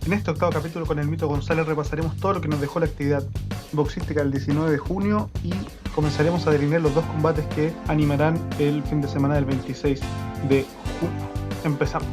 En este octavo capítulo con el Mito González repasaremos todo lo que nos dejó la actividad boxística el 19 de junio y comenzaremos a delinear los dos combates que animarán el fin de semana del 26 de junio. Empezamos.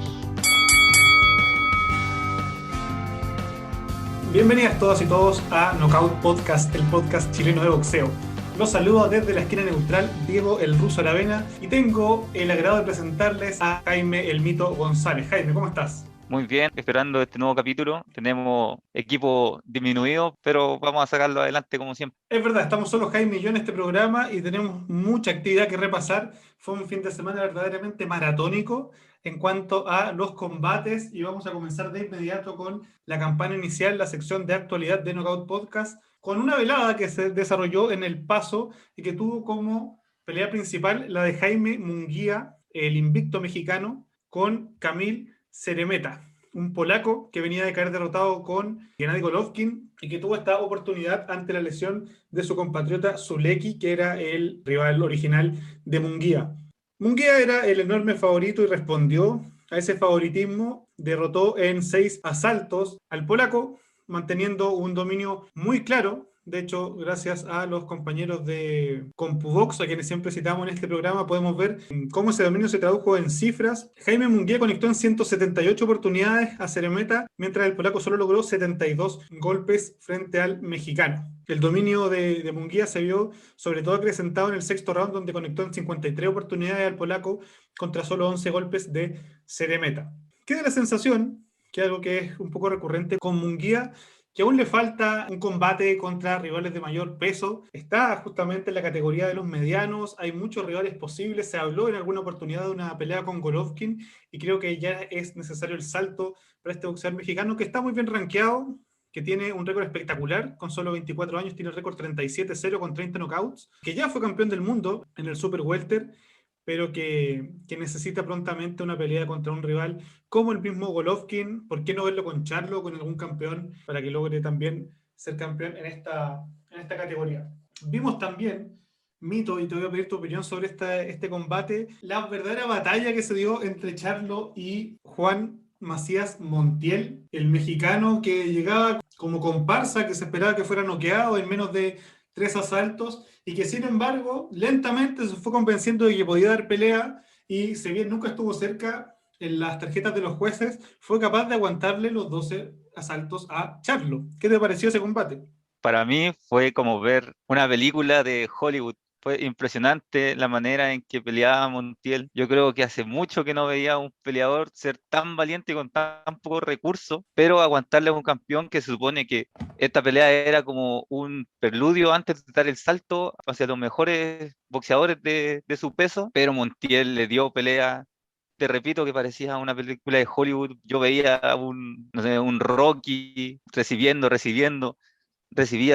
Bienvenidas todas y todos a Knockout Podcast, el podcast chileno de boxeo. Los saludo desde la esquina neutral, Diego el Ruso Aravena, y tengo el agrado de presentarles a Jaime el Mito González. Jaime, ¿cómo estás? Muy bien, esperando este nuevo capítulo. Tenemos equipo disminuido, pero vamos a sacarlo adelante como siempre. Es verdad, estamos solo Jaime y yo en este programa y tenemos mucha actividad que repasar. Fue un fin de semana verdaderamente maratónico en cuanto a los combates y vamos a comenzar de inmediato con la campana inicial, la sección de actualidad de Knockout Podcast, con una velada que se desarrolló en El Paso y que tuvo como pelea principal la de Jaime Munguía, el invicto mexicano, con Kamil Ceremeta, un polaco que venía de caer derrotado con Gennady Golovkin y que tuvo esta oportunidad ante la lesión de su compatriota Zuleki, que era el rival original de Munguía. Munguía era el enorme favorito y respondió a ese favoritismo, derrotó en 6 asaltos al polaco, manteniendo un dominio muy claro. De hecho, gracias a los compañeros de CompuBox, a quienes siempre citamos en este programa, podemos ver cómo ese dominio se tradujo en cifras. Jaime Munguía conectó en 178 oportunidades a Ceremeta, mientras el polaco solo logró 72 golpes frente al mexicano. El dominio de Munguía se vio sobre todo acrecentado en el sexto round, donde conectó en 53 oportunidades al polaco contra solo 11 golpes de Ceremeta. Queda la sensación, que es algo que es un poco recurrente con Munguía, que aún le falta un combate contra rivales de mayor peso. Está justamente en la categoría de los medianos, hay muchos rivales posibles. Se habló en alguna oportunidad de una pelea con Golovkin y creo que ya es necesario el salto para este boxeador mexicano que está muy bien rankeado, que tiene un récord espectacular, con solo 24 años, tiene el récord 37-0 con 30 knockouts, que ya fue campeón del mundo en el Super Welter, pero que necesita prontamente una pelea contra un rival como el mismo Golovkin. ¿Por qué no verlo con Charlo, con algún campeón, para que logre también ser campeón en esta categoría? Vimos también, Mito, y te voy a pedir tu opinión sobre este combate, la verdadera batalla que se dio entre Charlo y Juan Macías Montiel, el mexicano que llegaba como comparsa, que se esperaba que fuera noqueado en menos de 3 asaltos y que sin embargo lentamente se fue convenciendo de que podía dar pelea y si bien nunca estuvo cerca en las tarjetas de los jueces, fue capaz de aguantarle los 12 asaltos a Charlo. ¿Qué te pareció ese combate? Para mí fue como ver una película de Hollywood. Fue impresionante la manera en que peleaba Montiel. Yo creo que hace mucho que no veía a un peleador ser tan valiente y con tan pocos recursos, pero aguantarle a un campeón que se supone que esta pelea era como un preludio antes de dar el salto hacia los mejores boxeadores de su peso, pero Montiel le dio pelea. Te repito que parecía una película de Hollywood. Yo veía a un, no sé, un Rocky recibía,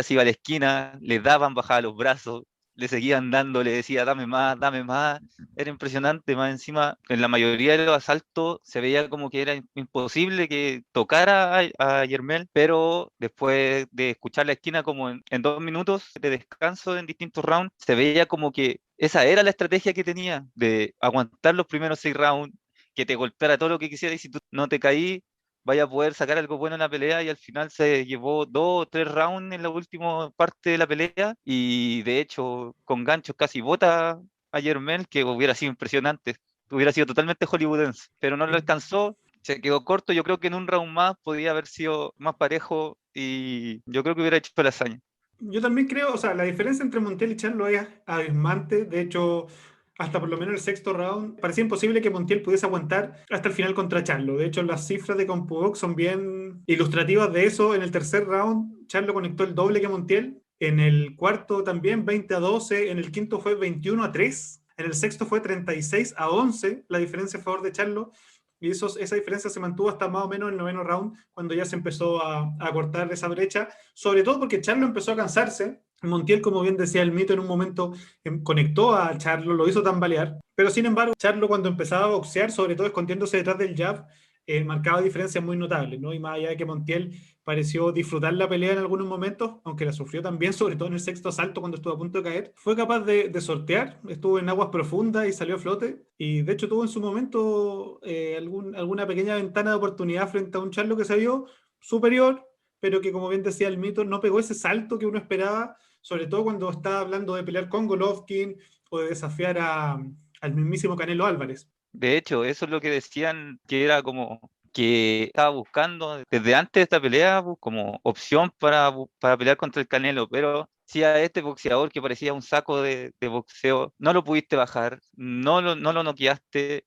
se iba a la esquina, le daban, bajaba los brazos, le seguían dando, le decía, dame más, dame más. Era impresionante, más encima, en la mayoría de los asaltos se veía como que era imposible que tocara a Yermel, pero después de escuchar la esquina como en 2 minutos de descanso en distintos rounds, se veía como que esa era la estrategia que tenía, de aguantar los primeros 6 rounds, que te golpeara todo lo que quisiera y si tú no te caí, vaya a poder sacar algo bueno en la pelea y al final se llevó 2 o 3 rounds en la última parte de la pelea y de hecho con ganchos casi bota a Yermel, que hubiera sido impresionante, hubiera sido totalmente hollywoodense, pero no lo alcanzó, se quedó corto. Yo creo que en un round más podía haber sido más parejo y yo creo que hubiera hecho la hazaña. Yo también creo, o sea, la diferencia entre Montiel y Charlo es abismante. De hecho, hasta por lo menos el sexto round, parecía imposible que Montiel pudiese aguantar hasta el final contra Charlo. De hecho, las cifras de CompuBox son bien ilustrativas de eso. En el tercer round, Charlo conectó el doble que Montiel. En el cuarto también, 20-12. En el quinto fue 21-3. En el sexto fue 36-11, la diferencia a favor de Charlo. Y esa diferencia se mantuvo hasta más o menos el noveno round, cuando ya se empezó a cortar esa brecha, sobre todo porque Charlo empezó a cansarse. Montiel, como bien decía el Mito, en un momento conectó a Charlo, lo hizo tambalear, pero sin embargo, Charlo cuando empezaba a boxear, sobre todo escondiéndose detrás del jab, marcaba diferencias muy notables, ¿no? Y más allá de que Montiel pareció disfrutar la pelea en algunos momentos, aunque la sufrió también, sobre todo en el sexto asalto cuando estuvo a punto de caer, fue capaz de sortear, estuvo en aguas profundas y salió a flote, y de hecho tuvo en su momento alguna pequeña ventana de oportunidad frente a un Charlo que se vio superior, pero que como bien decía el mito, no pegó ese salto que uno esperaba, sobre todo cuando estaba hablando de pelear con Golovkin o de desafiar al mismísimo Canelo Álvarez. De hecho, eso es lo que decían que era como que estaba buscando desde antes de esta pelea como opción para pelear contra el Canelo, pero si a este boxeador que parecía un saco de boxeo, no lo pudiste bajar, no lo noqueaste.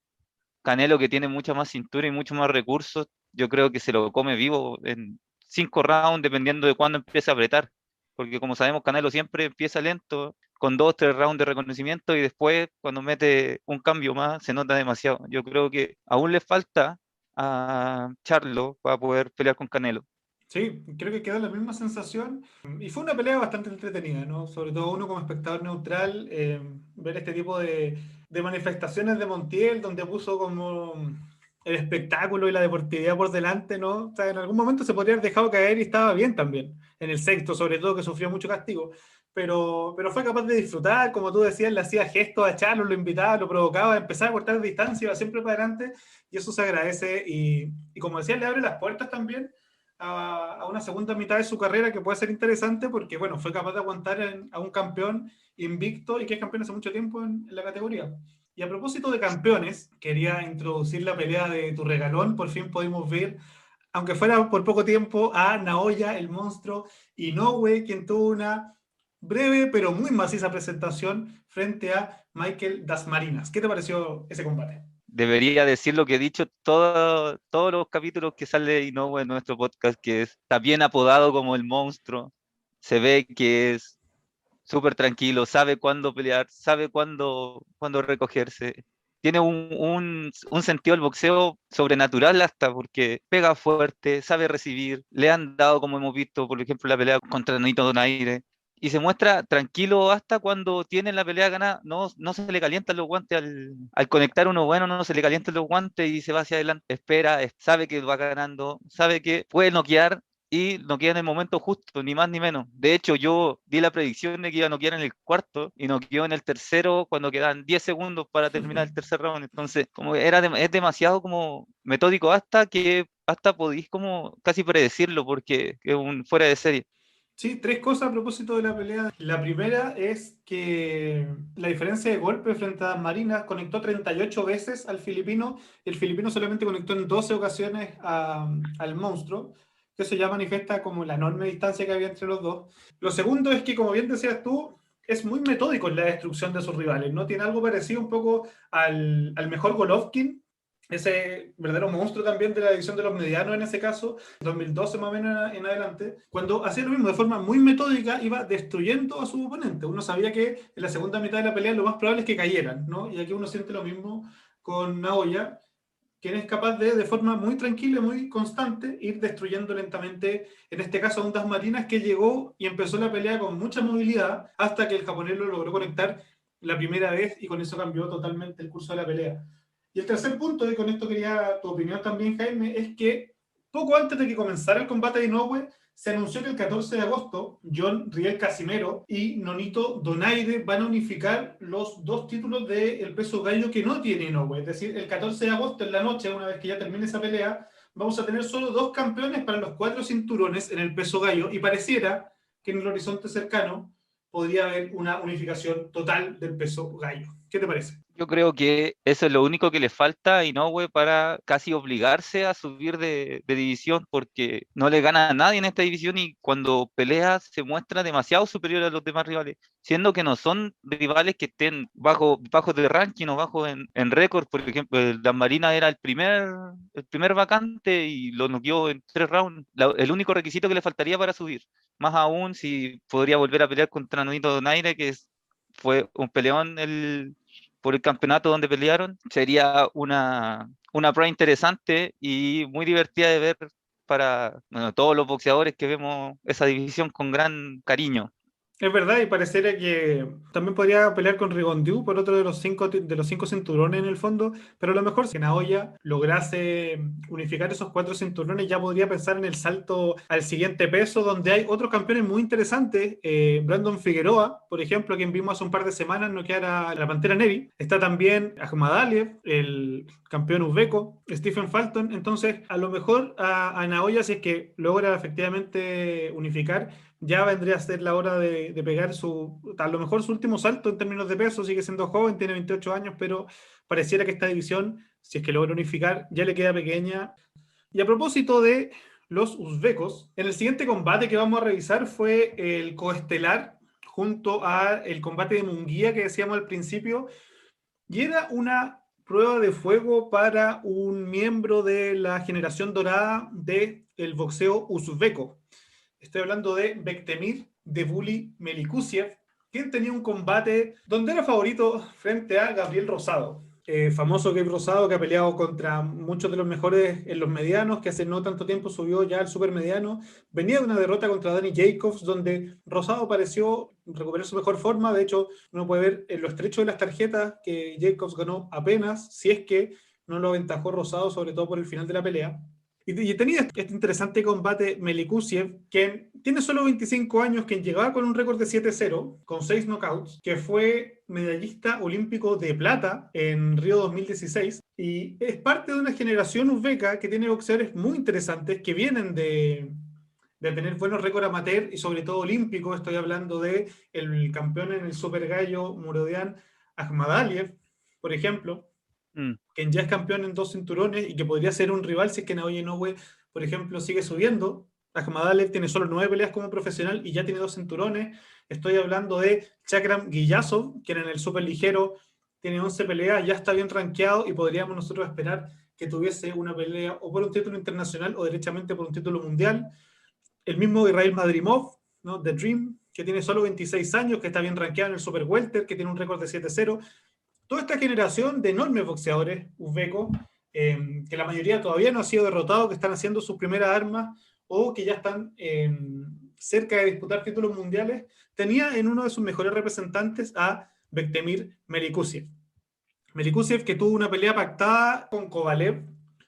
Canelo, que tiene mucha más cintura y mucho más recursos, yo creo que se lo come vivo en 5 rounds, dependiendo de cuándo empiece a apretar. Porque como sabemos, Canelo siempre empieza lento, con 2, 3 rounds de reconocimiento y después, cuando mete un cambio más, se nota demasiado. Yo creo que aún le falta a Charlo para poder pelear con Canelo. Sí, creo que quedó la misma sensación y fue una pelea bastante entretenida, ¿no? Sobre todo uno como espectador neutral, ver este tipo de manifestaciones de Montiel, donde puso como el espectáculo y la deportividad por delante, ¿no? O sea, en algún momento se podría haber dejado caer y estaba bien también, en el sexto sobre todo, que sufrió mucho castigo, pero fue capaz de disfrutar, como tú decías, le hacía gestos a Charlo, lo invitaba, lo provocaba, empezaba a cortar distancia, iba siempre para adelante y eso se agradece y como decía, le abre las puertas también a una segunda mitad de su carrera que puede ser interesante porque, bueno, fue capaz de aguantar a un campeón invicto y que es campeón hace mucho tiempo en la categoría. Y a propósito de campeones, quería introducir la pelea de tu regalón. Por fin pudimos ver, aunque fuera por poco tiempo, a Naoya, el monstruo, Inoue, quien tuvo una breve pero muy maciza presentación frente a Michael Dasmarinas. ¿Qué te pareció ese combate? Debería decir lo que he dicho todos los capítulos que sale Inoue en nuestro podcast, que está bien apodado como el monstruo. Se ve que es súper tranquilo, sabe cuándo pelear, sabe cuándo recogerse. Tiene un sentido del boxeo sobrenatural hasta porque pega fuerte, sabe recibir. Le han dado, como hemos visto, por ejemplo, la pelea contra Nonito Donaire. Y se muestra tranquilo hasta cuando tiene la pelea ganada. No se le calientan los guantes al conectar uno bueno, no se le calientan los guantes y se va hacia adelante. Espera, sabe que va ganando, sabe que puede noquear y noquea en el momento justo, ni más ni menos. De hecho, yo di la predicción de que iba a noquear en el cuarto y noqueó en el tercero cuando quedan 10 segundos para terminar el tercer round. Entonces, como que es demasiado como metódico hasta podéis como casi predecirlo porque es un fuera de serie. Sí, tres cosas a propósito de la pelea. La primera es que la diferencia de golpe frente a Marina conectó 38 veces al filipino. El filipino solamente conectó en 12 ocasiones al monstruo, que eso ya manifiesta como la enorme distancia que había entre los dos. Lo segundo es que, como bien decías tú, es muy metódico en la destrucción de sus rivales, ¿no? Tiene algo parecido un poco al mejor Golovkin, ese verdadero monstruo también de la división de los medianos en ese caso, 2012 más o menos en adelante, cuando hacía lo mismo de forma muy metódica, iba destruyendo a su oponente. Uno sabía que en la segunda mitad de la pelea lo más probable es que cayeran, ¿no? Y aquí uno siente lo mismo con Naoya, quien es capaz de forma muy tranquila, muy constante, ir destruyendo lentamente, en este caso a un Das Marinas que llegó y empezó la pelea con mucha movilidad hasta que el japonés lo logró conectar la primera vez y con eso cambió totalmente el curso de la pelea. Y el tercer punto, y con esto quería tu opinión también, Jaime, es que poco antes de que comenzara el combate de Inoue, se anunció que el 14 de agosto John Riel Casimero y Nonito Donaire van a unificar los dos títulos del peso gallo que no tiene Inoue. Es decir, el 14 de agosto en la noche, una vez que ya termine esa pelea, vamos a tener solo dos campeones para los 4 cinturones en el peso gallo y pareciera que en el horizonte cercano podría haber una unificación total del peso gallo. ¿Qué te parece? Yo creo que eso es lo único que le falta a Inoue para casi obligarse a subir de división, porque no le gana a nadie en esta división y cuando pelea se muestra demasiado superior a los demás rivales, siendo que no son rivales que estén bajo de ranking o bajo en récord. Por ejemplo, el Dan Marina era el primer vacante y lo noqueó en 3 rounds. El único requisito que le faltaría para subir, más aún si podría volver a pelear contra Nonito Donaire, fue un peleón por el campeonato donde pelearon. Sería una prueba interesante y muy divertida de ver para bueno, todos los boxeadores que vemos esa división con gran cariño. Es verdad, y pareciera que también podría pelear con Rigondeaux por otro de los cinco cinturones en el fondo, pero a lo mejor si Naoya lograse unificar esos cuatro cinturones, ya podría pensar en el salto al siguiente peso, donde hay otros campeones muy interesantes. Brandon Figueroa, por ejemplo, quien vimos hace un par de semanas noquear a la Pantera Nery. Está también Akhmadaliev, el campeón uzbeko, Stephen Fulton. Entonces, a lo mejor a Naoya, si es que logra efectivamente unificar, ya vendría a ser la hora de pegar a lo mejor su último salto en términos de peso. Sigue siendo joven, tiene 28 años, pero pareciera que esta división, si es que logra unificar, ya le queda pequeña. Y a propósito de los uzbecos, en el siguiente combate que vamos a revisar fue el coestelar junto a el combate de Munguía que decíamos al principio, y era una prueba de fuego para un miembro de la generación dorada del boxeo uzbeco. Estoy hablando de Bektemir Devuli Melikuziev, quien tenía un combate donde era favorito frente a Gabriel Rosado. Famoso Gabe Rosado, que ha peleado contra muchos de los mejores en los medianos, que hace no tanto tiempo subió ya al super mediano. Venía de una derrota contra Danny Jacobs, donde Rosado pareció recuperar su mejor forma. De hecho, uno puede ver en lo estrecho de las tarjetas que Jacobs ganó apenas, si es que no lo aventajó Rosado, sobre todo por el final de la pelea. Y tenía este interesante combate Melikuziev, quien tiene solo 25 años, quien llegaba con un récord de 7-0, con 6 knockouts, que fue medallista olímpico de plata en Río 2016, y es parte de una generación uzbeca que tiene boxeadores muy interesantes que vienen de tener buenos récords amateur y sobre todo olímpicos. Estoy hablando de el campeón en el Super Gallo Murodian Akhmadaliev, por ejemplo, Mm. quien ya es campeón en 2 cinturones y que podría ser un rival si es que Naoya Inoue, por ejemplo, sigue subiendo. Akhmadaliev tiene solo 9 peleas como profesional y ya tiene 2 cinturones. Estoy hablando de Chakram Giyasov, quien en el super ligero tiene 11 peleas, ya está bien rankeado y podríamos nosotros esperar que tuviese una pelea o por un título internacional o derechamente por un título mundial. El mismo Israel Madrimov, ¿no? The Dream, que tiene solo 26 años, que está bien rankeado en el Super Welter, que tiene un récord de 7-0. Toda esta generación de enormes boxeadores uzbecos, que la mayoría todavía no ha sido derrotado, que están haciendo sus primeras armas o que ya están cerca de disputar títulos mundiales, tenía en uno de sus mejores representantes a Bektemir Melikuziev. Melikuziev, que tuvo una pelea pactada con Kovalev,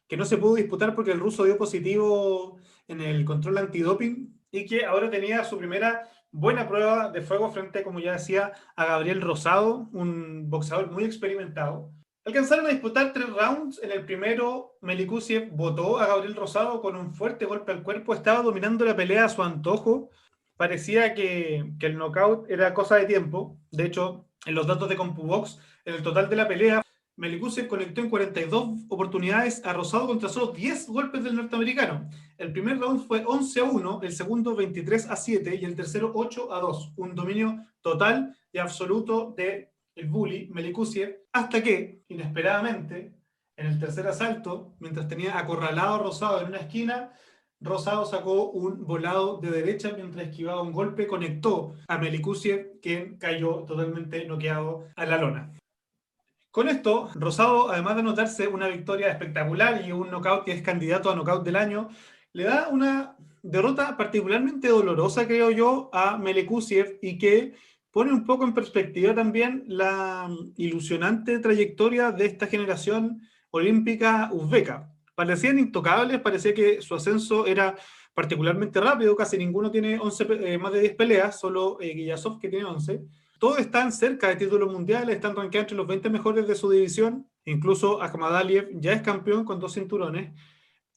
que no se pudo disputar porque el ruso dio positivo en el control antidoping, y que ahora tenía su primera buena prueba de fuego frente, como ya decía, a Gabriel Rosado, un boxeador muy experimentado. Alcanzaron a disputar 3 rounds. En el primero, Melikuziev botó a Gabriel Rosado con un fuerte golpe al cuerpo. Estaba dominando la pelea a su antojo. Parecía que el knockout era cosa de tiempo. De hecho, en los datos de CompuBox, en el total de la pelea, Melikuziev conectó en 42 oportunidades a Rosado contra solo 10 golpes del norteamericano. El primer round fue 11-1, el segundo 23-7 y el tercero 8-2. Un dominio total y absoluto de el bully Melikuziev, hasta que, inesperadamente, en el tercer asalto, mientras tenía acorralado a Rosado en una esquina, Rosado sacó un volado de derecha mientras esquivaba un golpe, conectó a Melikuziev, quien cayó totalmente noqueado a la lona. Con esto, Rosado, además de anotarse una victoria espectacular y un knockout que es candidato a knockout del año, le da una derrota particularmente dolorosa, creo yo, a Melikuziev, y que pone un poco en perspectiva también la ilusionante trayectoria de esta generación olímpica uzbeca. Parecían intocables, parecía que su ascenso era particularmente rápido, casi ninguno tiene 11, más de 10 peleas, solo Giyasov, que tiene 11. Todos están cerca de títulos mundiales, están rankeados entre los 20 mejores de su división. Incluso Akhmadaliev ya es campeón con 2 cinturones.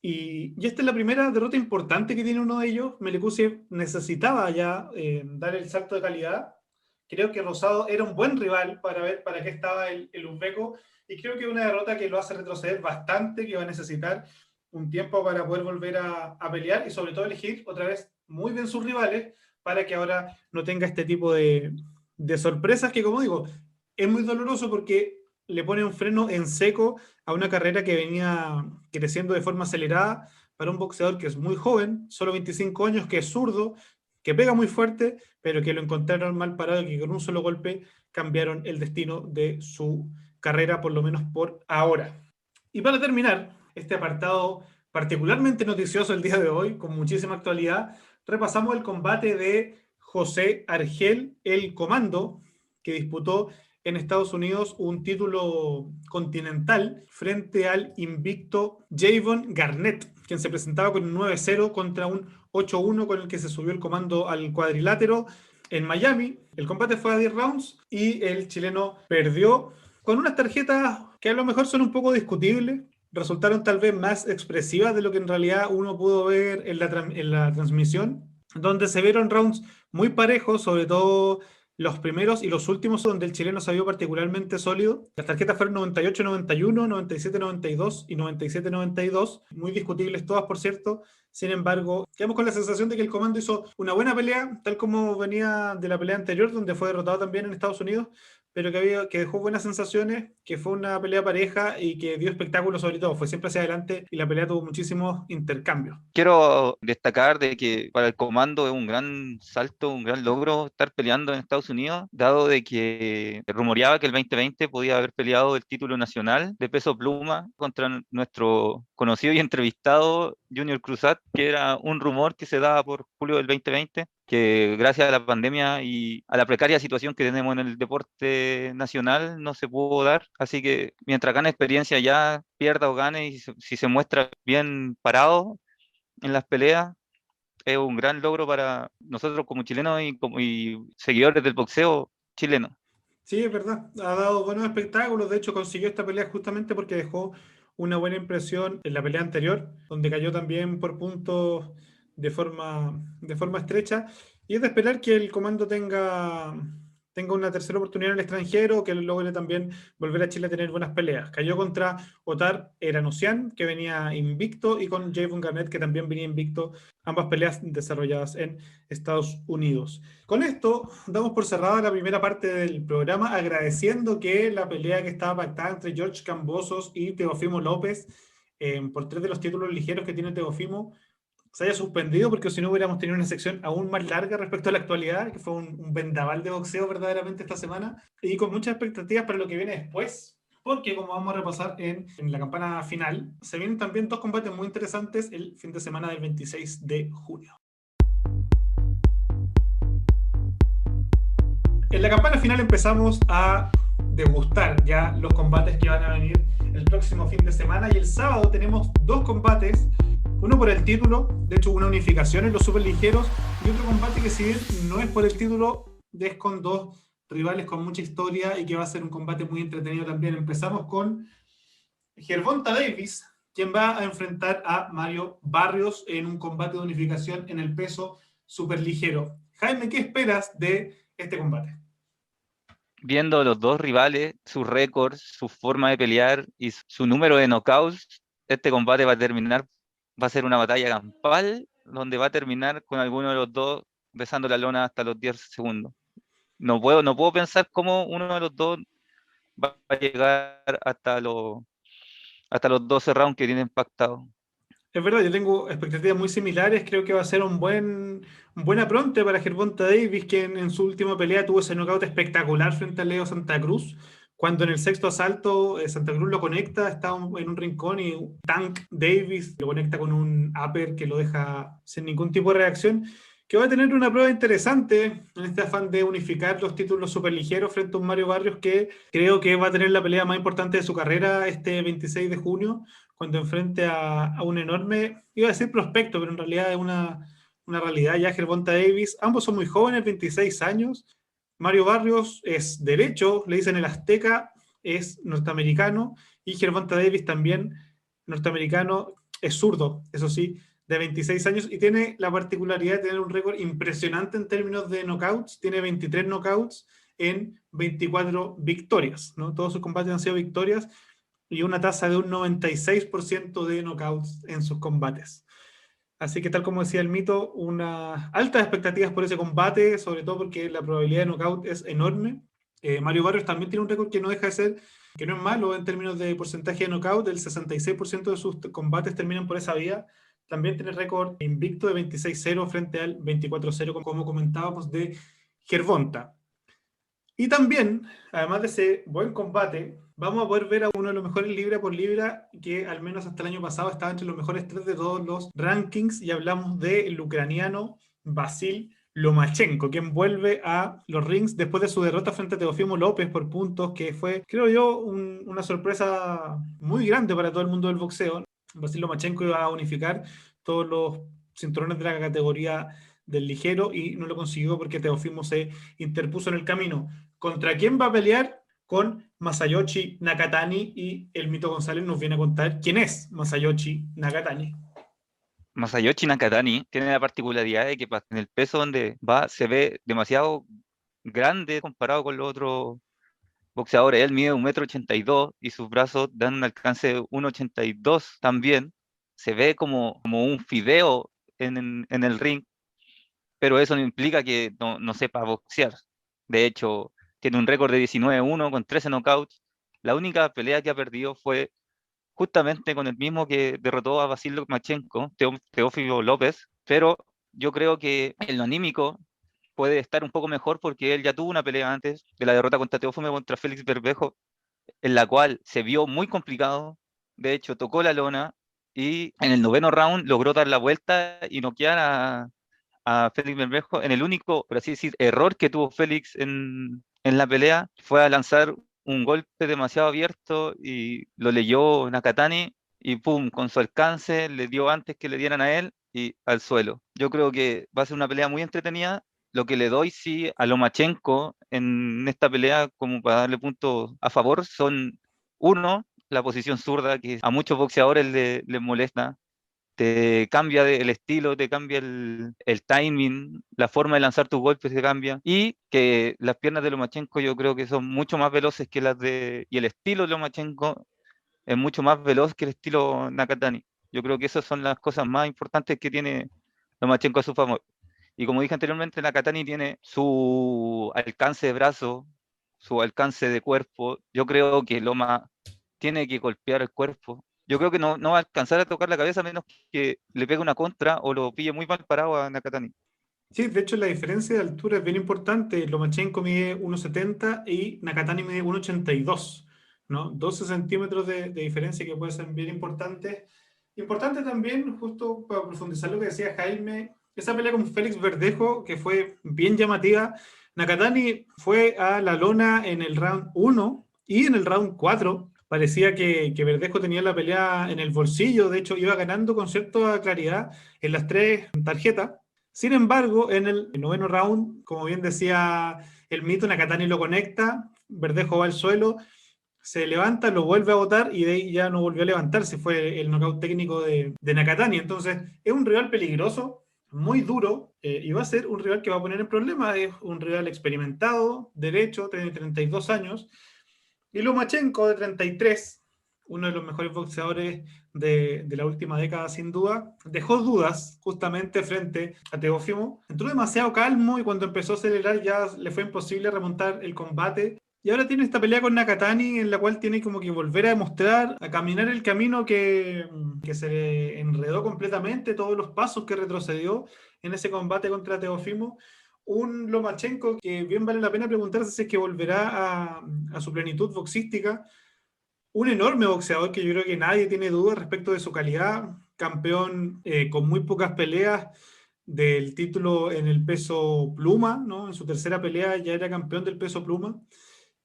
Y esta es la primera derrota importante que tiene uno de ellos. Melikuziev necesitaba ya dar el salto de calidad. Creo que Rosado era un buen rival para ver para qué estaba el uzbeco. Y creo que es una derrota que lo hace retroceder bastante, que va a necesitar un tiempo para poder volver a pelear y sobre todo elegir otra vez muy bien sus rivales para que ahora no tenga este tipo de sorpresas que, como digo, es muy doloroso porque le pone un freno en seco a una carrera que venía creciendo de forma acelerada para un boxeador que es muy joven, solo 25 años, que es zurdo, que pega muy fuerte, pero que lo encontraron mal parado y que con un solo golpe cambiaron el destino de su carrera, por lo menos por ahora. Y para terminar este apartado particularmente noticioso el día de hoy, con muchísima actualidad, repasamos el combate de José Argel El Comando, que disputó en Estados Unidos un título continental frente al invicto Javon Garnett, quien se presentaba con un 9-0 contra un 8-1 con el que se subió el comando al cuadrilátero en Miami. El combate fue a 10 rounds y el chileno perdió con unas tarjetas que a lo mejor son un poco discutibles. Resultaron tal vez más expresivas de lo que en realidad uno pudo ver en la transmisión, donde se vieron rounds muy parejos, sobre todo los primeros y los últimos, donde el chileno se vio particularmente sólido. Las tarjetas fueron 98-91, 97-92 y 97-92, muy discutibles todas, por cierto. Sin embargo, quedamos con la sensación de que el comando hizo una buena pelea, tal como venía de la pelea anterior, donde fue derrotado también en Estados Unidos, pero que dejó buenas sensaciones, que fue una pelea pareja y que dio espectáculo sobre todo. Fue siempre hacia adelante y la pelea tuvo muchísimos intercambios. Quiero destacar de que para el comando es un gran salto, un gran logro estar peleando en Estados Unidos, dado de que rumoreaba que el 2020 podía haber peleado el título nacional de peso pluma contra nuestro conocido y entrevistado Junior Cruzat, que era un rumor que se daba por julio del 2020, que gracias a la pandemia y a la precaria situación que tenemos en el deporte nacional no se pudo dar. Así que mientras gane experiencia ya, pierda o gane, y si se muestra bien parado en las peleas, es un gran logro para nosotros como chilenos y seguidores del boxeo chileno. Sí, es verdad. Ha dado buenos espectáculos. De hecho, consiguió esta pelea justamente porque dejó una buena impresión en la pelea anterior, donde cayó también por puntos de forma estrecha. Y es de esperar que el comando tenga una tercera oportunidad en el extranjero, que logre también volver a Chile a tener buenas peleas. Cayó contra Otar Eranusian, que venía invicto, y con Javon Garnett, que también venía invicto, ambas peleas desarrolladas en Estados Unidos. Con esto damos por cerrada la primera parte del programa, agradeciendo que la pelea que estaba pactada entre George Kambosos y Teofimo López, por 3 de los títulos ligeros que tiene Teofimo, se haya suspendido, porque si no hubiéramos tenido una sección aún más larga respecto a la actualidad, que fue un vendaval de boxeo verdaderamente esta semana, y con muchas expectativas para lo que viene después. Porque, como vamos a repasar en la campana final, se vienen también 2 combates muy interesantes el fin de semana del 26 de junio. En la campana final empezamos a degustar ya los combates que van a venir el próximo fin de semana, y el sábado tenemos 2 combates, uno por el título, de hecho una unificación en los superligeros, y otro combate que, si bien no es por el título, es con 2 rivales con mucha historia y que va a ser un combate muy entretenido también. Empezamos con Gervonta Davis, quien va a enfrentar a Mario Barrios en un combate de unificación en el peso superligero. Jaime, ¿qué esperas de este combate? Viendo los dos rivales, sus récords, su forma de pelear y su número de knockouts, este combate va a ser una batalla campal, donde va a terminar con alguno de los dos besando la lona hasta los 10 segundos. No puedo pensar cómo uno de los dos va a llegar hasta los 12 rounds que tienen pactados. Es verdad, yo tengo expectativas muy similares. Creo que va a ser un buen apronte para Gervonta Davis, que en su última pelea tuvo ese knockout espectacular frente a Leo Santa Cruz, cuando en el sexto asalto Santa Cruz lo conecta, está en un rincón, y Tank Davis lo conecta con un upper que lo deja sin ningún tipo de reacción, que va a tener una prueba interesante en este afán de unificar los títulos superligeros frente a un Mario Barrios que creo que va a tener la pelea más importante de su carrera este 26 de junio, cuando enfrente a un enorme, iba a decir prospecto, pero en realidad es una realidad ya, Gervonta Davis. Ambos son muy jóvenes, 26 años. Mario Barrios es derecho, le dicen el Azteca, es norteamericano, y Gervonta Davis también norteamericano, es zurdo, eso sí, de 26 años, y tiene la particularidad de tener un récord impresionante en términos de knockouts. Tiene 23 knockouts en 24 victorias, ¿no? Todos sus combates han sido victorias, y una tasa de un 96% de knockouts en sus combates. Así que, tal como decía el mito, unas altas expectativas por ese combate, sobre todo porque la probabilidad de knockout es enorme. Mario Barrios también tiene un récord que no deja de ser, que no es malo en términos de porcentaje de knockout. El 66% de sus combates terminan por esa vía. También tiene récord invicto de 26-0 frente al 24-0, como comentábamos, de Gervonta. Y también, además de ese buen combate, vamos a poder ver a uno de los mejores libra por libra, que al menos hasta el año pasado estaba entre los mejores 3 de todos los rankings, y hablamos del ucraniano Vasil Lomachenko, quien vuelve a los rings después de su derrota frente a Teofimo López por puntos, que fue, creo yo, una sorpresa muy grande para todo el mundo del boxeo. Basil Lomachenko iba a unificar todos los cinturones de la categoría del ligero y no lo consiguió porque Teofimo se interpuso en el camino. ¿Contra quién va a pelear? Con Masayoshi Nakatani, y el Mito González nos viene a contar quién es Masayoshi Nakatani. Masayoshi Nakatani tiene la particularidad de que en el peso donde va se ve demasiado grande comparado con los otros boxeadores. Él mide 1,82 m y sus brazos dan un alcance de 1,82 también. Se ve como un fideo en el ring, pero eso no implica que no sepa boxear. De hecho, tiene un récord de 19-1 con 13 knockouts. La única pelea que ha perdido fue justamente con el mismo que derrotó a Vasil Lomachenko, Teófilo López, pero yo creo que en lo anímico puede estar un poco mejor porque él ya tuvo una pelea antes de la derrota contra Teófimo contra Félix Bermejo, en la cual se vio muy complicado. De hecho, tocó la lona y en el noveno round logró dar la vuelta y noquear a Félix Bermejo. En el único, por así decir, error que tuvo Félix en la pelea fue a lanzar un golpe demasiado abierto y lo leyó Nakatani y pum, con su alcance le dio antes que le dieran a él y al suelo. Yo creo que va a ser una pelea muy entretenida. Lo que le doy sí a Lomachenko en esta pelea como para darle puntos a favor son, uno, la posición zurda que a muchos boxeadores les molesta, te cambia el estilo, te cambia el timing, la forma de lanzar tus golpes se cambia, y que las piernas de Lomachenko yo creo que son mucho más veloces que las y el estilo de Lomachenko es mucho más veloz que el estilo Nakatani. Yo creo que esas son las cosas más importantes que tiene Lomachenko a su favor. Y como dije anteriormente, Nakatani tiene su alcance de brazo, su alcance de cuerpo. Yo creo que Loma tiene que golpear el cuerpo. Yo creo que no va a alcanzar a tocar la cabeza a menos que le pegue una contra o lo pille muy mal parado a Nakatani. Sí, de hecho la diferencia de altura es bien importante. Lomachenko mide 1,70 y Nakatani mide 1,82, ¿no? 12 centímetros de diferencia que puede ser bien importante. Importante también, justo para profundizar lo que decía Jaime, esa pelea con Félix Verdejo, que fue bien llamativa. Nakatani fue a la lona en el round 1 y en el round 4. Parecía que Verdejo tenía la pelea en el bolsillo, de hecho iba ganando con cierta claridad en las tres tarjetas. Sin embargo, en el noveno round, como bien decía el mito, Nakatani lo conecta, Verdejo va al suelo, se levanta, lo vuelve a botar y de ahí ya no volvió a levantarse. Fue el knockout técnico de Nakatani. Entonces, es un rival peligroso, muy duro, y va a ser un rival que va a poner en problemas. Es un rival experimentado, derecho, tiene 32 años, y Lomachenko, de 33, uno de los mejores boxeadores de la última década, sin duda, dejó dudas justamente frente a Teófimo. Entró demasiado calmo y cuando empezó a acelerar ya le fue imposible remontar el combate. Y ahora tiene esta pelea con Nakatani en la cual tiene como que volver a demostrar, a caminar el camino que se le enredó completamente, todos los pasos que retrocedió en ese combate contra Teófimo. Un Lomachenko que bien vale la pena preguntarse si es que volverá a su plenitud boxística. Un enorme boxeador que yo creo que nadie tiene duda respecto de su calidad, campeón con muy pocas peleas del título en el peso pluma, ¿no? En su tercera pelea ya era campeón del peso pluma,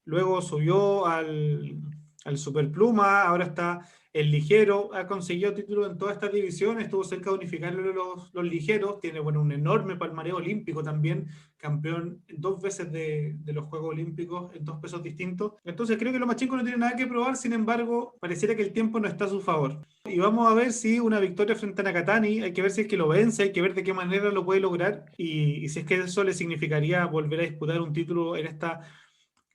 luego subió al superpluma, ahora está el ligero, ha conseguido títulos en todas estas divisiones, estuvo cerca de unificar los ligeros, tiene bueno, un enorme palmareo olímpico también, campeón dos veces de los Juegos Olímpicos en dos pesos distintos. Entonces creo que Lomachenko no tiene nada que probar, sin embargo, pareciera que el tiempo no está a su favor. Y vamos a ver si una victoria frente a Nakatani, hay que ver si es que lo vence, hay que ver de qué manera lo puede lograr y si es que eso le significaría volver a disputar un título en esta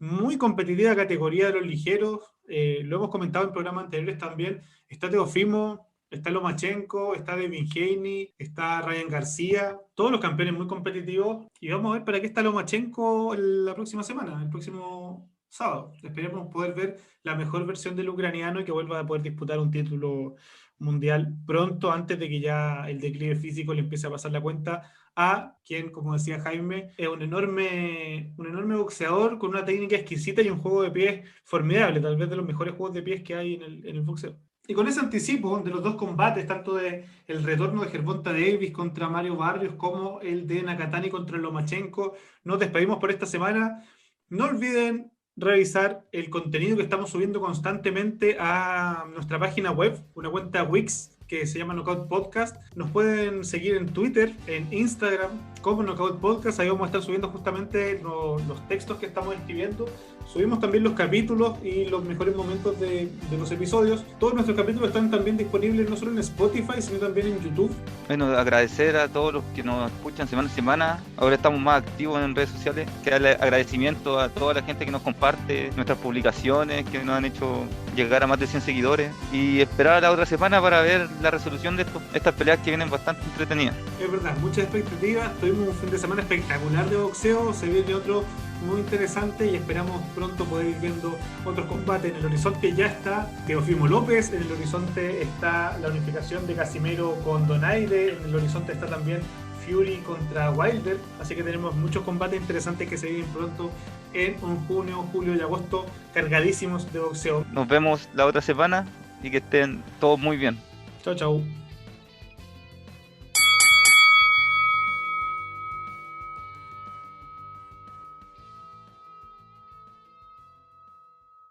muy competitiva categoría de los ligeros. Lo hemos comentado en programas anteriores también. Está Teofimo, está Lomachenko, está Devin Haney, está Ryan García, todos los campeones muy competitivos. Y vamos a ver para qué está Lomachenko la próxima semana, el próximo sábado. Esperemos poder ver la mejor versión del ucraniano y que vuelva a poder disputar un título mundial pronto, antes de que ya el declive físico le empiece a pasar la cuenta a quien, como decía Jaime, es un enorme boxeador con una técnica exquisita y un juego de pies formidable, tal vez de los mejores juegos de pies que hay en el boxeo. Y con ese anticipo de los dos combates, tanto de el retorno de Gervonta Davis contra Mario Barrios como el de Nakatani contra Lomachenko, nos despedimos por esta semana. No olviden revisar el contenido que estamos subiendo constantemente a nuestra página web, una cuenta Wix que se llama Knockout Podcast. Nos pueden seguir en Twitter, en Instagram, como Knockout Podcast. Ahí vamos a estar subiendo justamente los textos que estamos escribiendo. Subimos también los capítulos y los mejores momentos de los episodios. Todos nuestros capítulos están también disponibles no solo en Spotify, sino también en YouTube. Bueno, agradecer a todos los que nos escuchan semana a semana. Ahora estamos más activos en redes sociales. Que darle agradecimiento a toda la gente que nos comparte nuestras publicaciones, que nos han hecho llegar a más de 100 seguidores. Y esperar a la otra semana para ver la resolución de estas peleas que vienen bastante entretenidas. Es verdad, muchas expectativas. Tuvimos un fin de semana espectacular de boxeo. Se viene otro muy interesante y esperamos pronto poder ir viendo otros combates. En el horizonte ya está Teofimo López, en el horizonte está la unificación de Casimero con Donaire, en el horizonte está también Fury contra Wilder, así que tenemos muchos combates interesantes que se vienen pronto en junio, julio y agosto, cargadísimos de boxeo. Nos vemos la otra semana y que estén todos muy bien. Chao, chao.